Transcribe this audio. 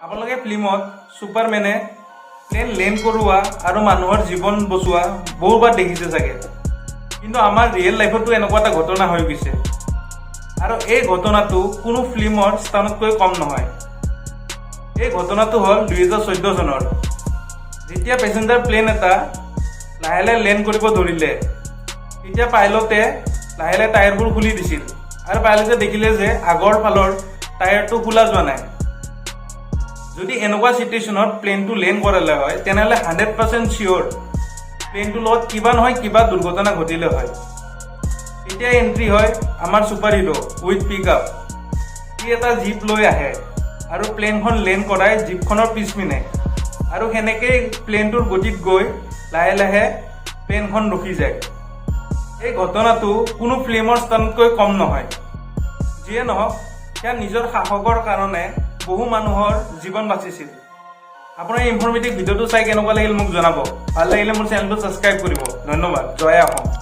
আপোনালোকে ফিল্মত সুপাৰমেনে plan land কৰোৱা আৰু মানুহৰ জীৱন বচোৱা বহুবাৰ দেখিছে চাগে, কিন্তু আমাৰ ৰিয়েল লাইফতো এনেকুৱা এটা ঘটনা হৈ গৈছে আৰু এই ঘটনাটো কোনো ফিল্মৰ স্থানতকৈ কম নহয়। এই ঘটনাটো হ'ল 2014 চনৰ, যেতিয়া পেছেঞ্জাৰ প্লেন এটা লাহে লাহে লেণ্ড কৰিব ধৰিলে, তেতিয়া পাইলটে লাহে লাহে টায়াৰবোৰ খুলি দিছিল আৰু পাইলটে দেখিলে যে আগৰ ফালৰ টায়াৰটো খোলা যোৱা নাই। যদি এনেকুৱা চিটুৱেশ্যনত প্লেনটো লেণ্ড কৰালে হয়, তেনেহ'লে 100% চিয়'ৰ প্লেনটোৰ লগত কিবা নহয় কিবা দুৰ্ঘটনা ঘটিলে হয়। তেতিয়া এণ্ট্ৰি হয় আমাৰ superhero with pick up. সি এটা জীপ লৈ আহে আৰু প্লেনখন লেণ্ড কৰাই জীপখনৰ পিছপিনে, আৰু সেনেকেই প্লেনটোৰ গতিত গৈ লাহে লাহে প্লেনখন ৰখি যায়। এই ঘটনাটো কোনো ফিল্মৰ স্থানতকৈ কম নহয়। যিয়ে নহওক, সেয়া নিজৰ সাহসৰ কাৰণে বহু মানুহৰ জীৱন বাচিছিল। আপোনাৰ এই ইনফৰ্মেটিভ ভিডিঅ'টো চাই কেনেকুৱা লাগিল মোক জনাব। ভাল লাগিলে মোৰ চেনেলটো ছাবস্ক্ৰাইব কৰিব। ধন্যবাদ। জয় অসম।